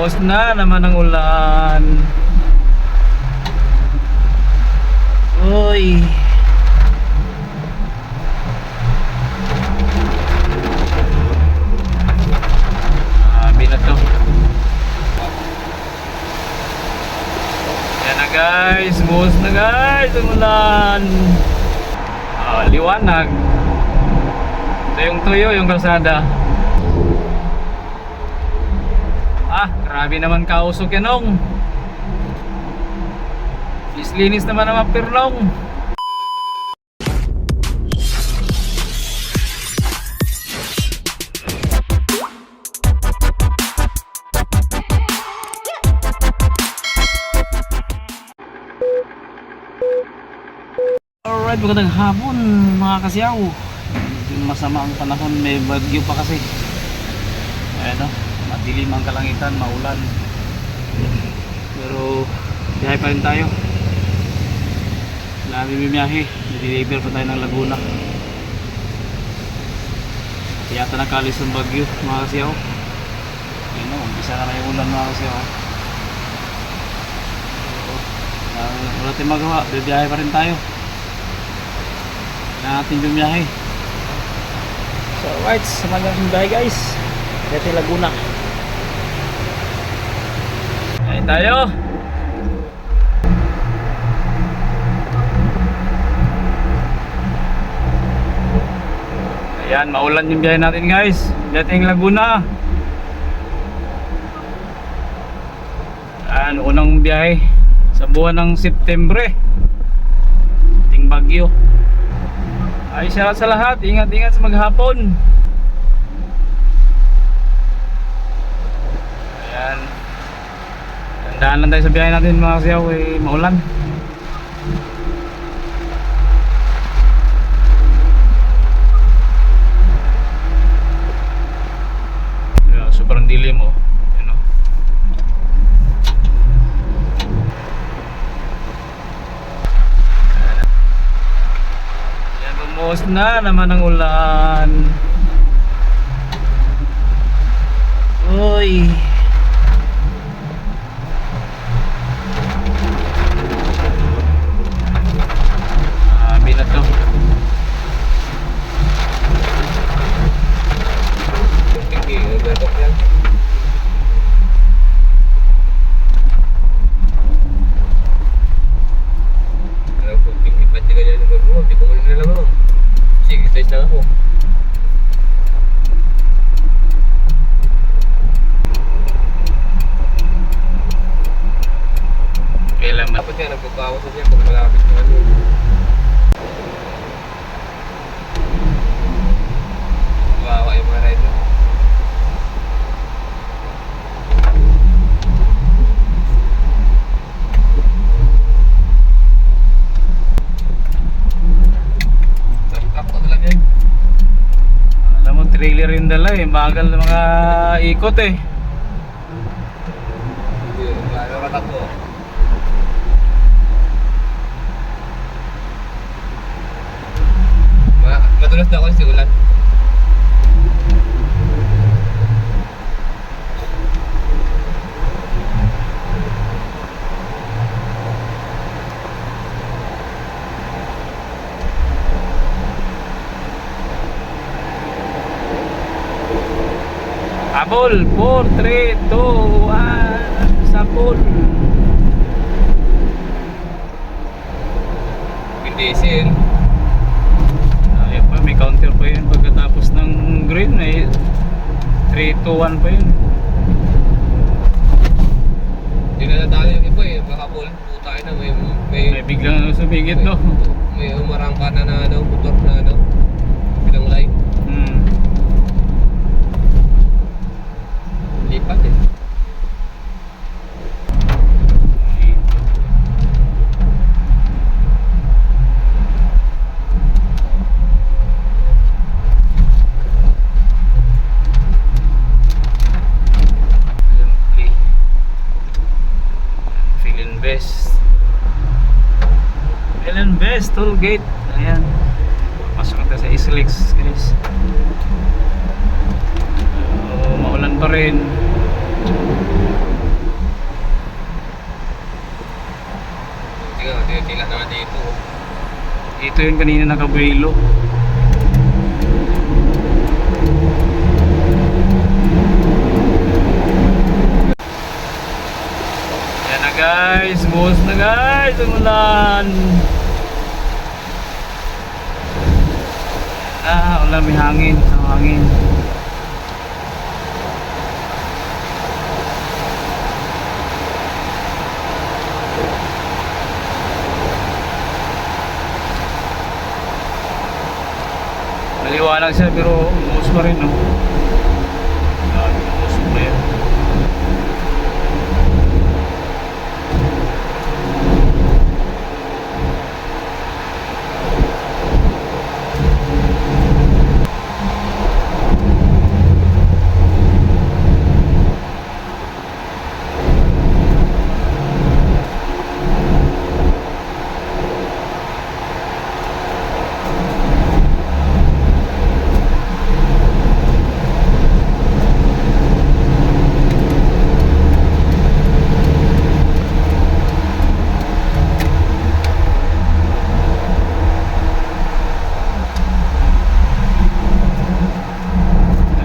Bumuhos na naman ang ulan. Uy. Sabi na to. Yan na guys. Bumuhos na guys ang ulan. Liwanag. Ito yung tuyo, yung kalsada. Grabe naman kausok yan, Ong. Linis naman naman pirlong. Alright, magandang hapon mga kasyaw. Masama ang panahon, may bagyo pa kasi. Ayan o, madilim ang kalangitan, maulan. Pero biyahe pa rin tayo. Namin bimiyahe, deliver pa tayo ng Laguna. Yata nakalis ng bagyo mga kasyaw. Ayan o, umpisa na yung ulan mga kasyaw. Wala tayong magawa, biyahe pa rin tayo. Natin bumiyahe. So alright, samahan natin biyahe guys. Dito Laguna. Ayan tayo. Ayan, maulan yung biyahe natin guys. Dito Laguna. Ayan, unang biyahe sa buwan ng Setyembre. Ting bagyo. Ay, shoutout sa lahat. Ingat-ingat sa maghapon. Ayan. Tandaan lang tayo sa biyahe natin mga kasyaw. Maulan. Ayan, sobrang dilim oh. Ayan, oh. Bumuhos na naman ang ulan. Uy. Sabi na to. Exercise lang ako. Kailan man. Dapat nga nagbabawas na siya pag malapit na ano. Bawa yung mga rider. Alam mo, trailer yung dala bagal na mga ikot Hindi, ano katakbo. Matulas na ako sa ulan. Sabol, 4, 3, 2, 1. Sabol. Pindisin. Ayun pa, may counter pa yun. Pagkatapos ng green, may 3, 2, 1 pa yun. Hindi na nadali yung iba baka ball, puta na May biglang sumigit no. May umarang ka na ano, motor na ano, bilang light. Lipat Philinvest toll gate. Ayan, pasok natin sa Islex guys. Maulan pa rin. yun kanina nakabuelo. Yan na guys, buhos na guys ang ulan. Ulan, may hangin, ang hangin. Maliwanag siya pero umuus pa rin, no? Umuus pa yan.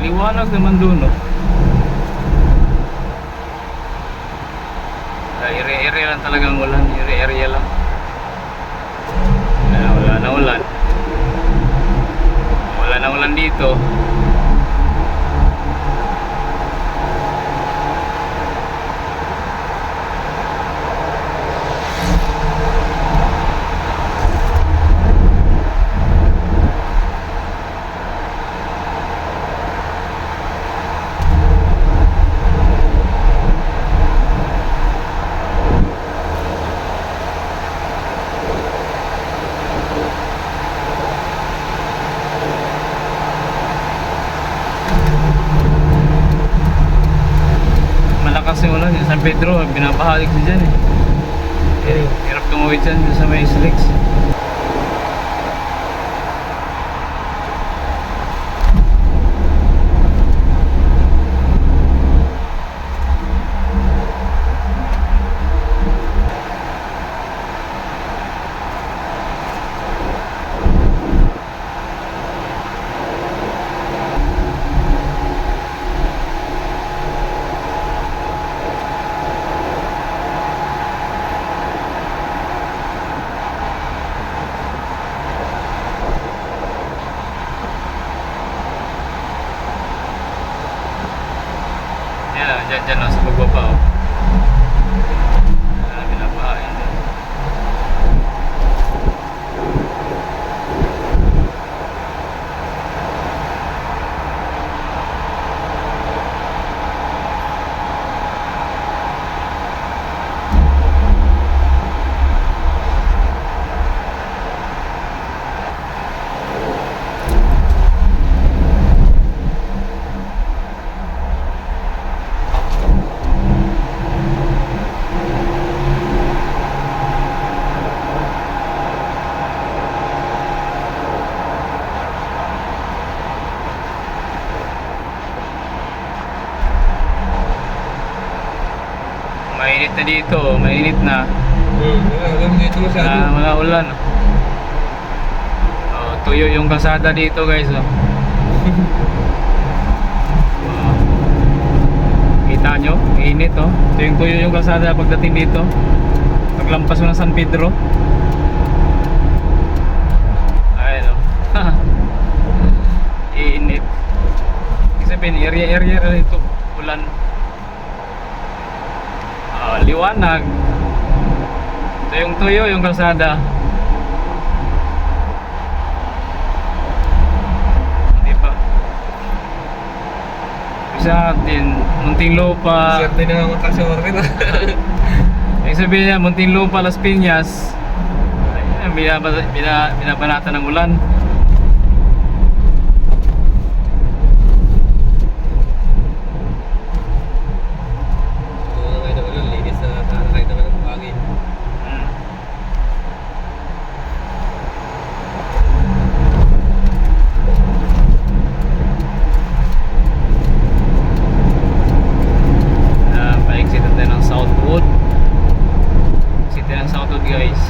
Liwanag naman doon, no? Ire-ire lang talagang ulan, ire-ire lang. Wala na ulan. Wala na ulan dito. Malakas yung ulan, yung San Pedro, binabahalik siya dyan eh. Hirap tumawid dyan sa may slicks. Diyan sa pagbaba, oh. Binabahayan din. Mainit na dito, mainit na. Alam dito masyado. Mga ulan. Oh, tuyo yung kalsada dito, guys. Oh. Kita nyo? Init, oh. Ito yung tuyo yung kalsada pagdating dito. Paglampas mo ng San Pedro. Ayun, oh. Init. Ibig sabihin, area na ito. Ulan. Liwanag. Ito yung tuyo, yung kalsada. Hindi pa. Isa din, Muntinlupa. Swerte na nga makasawar rin. Ibig sabihin niya, Muntinlupa, Las Piñas. Ayun, binabanata ng ulan. Southwood guys.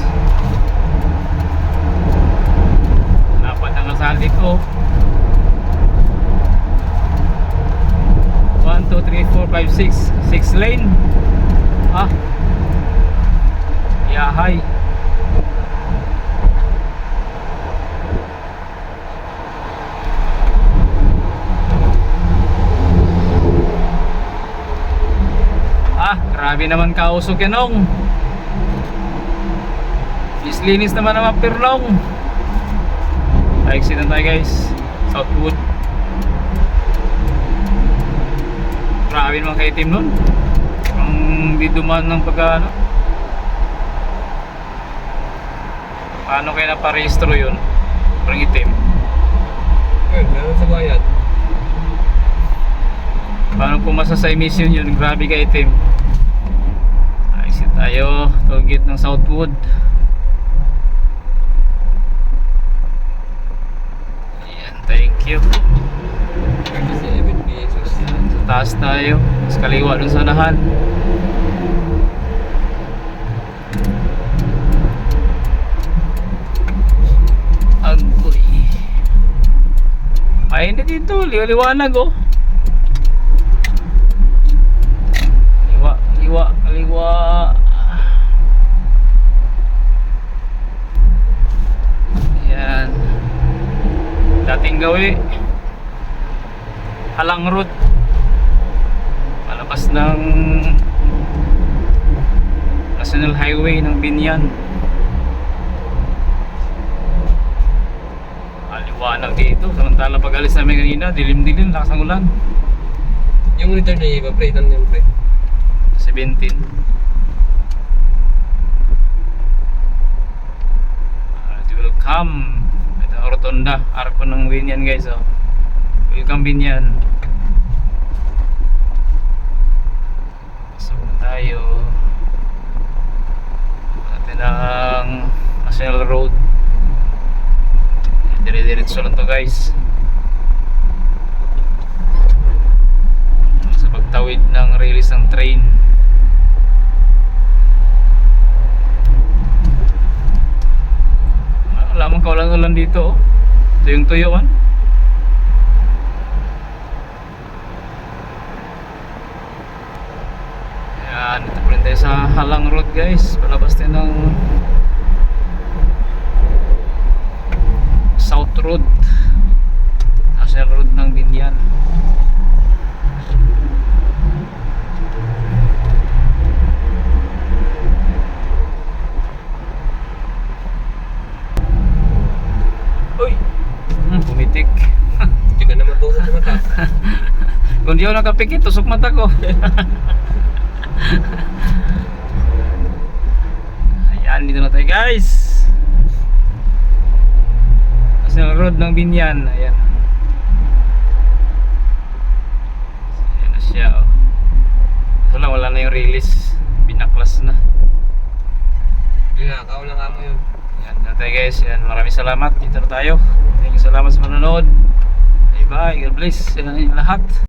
156 6 lane. Ah, yahay. Ah, grabe naman kausok yan, Ong. Linis naman ang Perlong. Exit na tayo, guys. Southwood. Grabe naman kay team nun. Ang di duman ng pagka ano. Paano kaya naparehistro yun? Parang itim. Meron sa bayan. Paano pumasa sa emission yun? Grabe kay team. Exit tayo. Toll gate ng Southwood. Ayan, thank you. 37 pesos. Ayan, sa taas tayo. Sa kaliwa dun sa unahan. Agoy. Ay, hindi dito. Liwanag, oh. Kaliwa. Ayan. Dating gawi. Halang route. Palabas ng National Highway ng Binyan. Liwanag dito. Samantala pag alis namin kanina, dilim-dilim, lakas ng ulan. Yung return niya iba, pre, ilan yung pre? 17. Welcome. Ito ang rotonda. Arko ng Binyan, guys. Oh. Welcome Binyan. Pasok na tayo. Natin ang National Road. Dire-diretso lang to, guys. Sa pagtawid ng release ng train. Lamang kaulan-ulan dito, oh. Ito yung tuyo, man. Ayan, ito po rin tayo sa Halang Road, guys. Palabas tayo ng South Road, National Road ng Binyan. Uy! Pumitik. Hindi ka naman tusok sa mata. Kung di ako nakapikit, tusok mata ko. Ayan, dito na tayo, guys. National Road ng Binyan. Ayan. Ayan na siya, oh. Kaso lang, wala na yung release. Binaklas na. Ginakaw lang ako yun. Yan na tayo, guys. Yan, maraming salamat. Dito na tayo. Thank you, salamat sa manonood. Bye bye. God bless sa inyo lahat.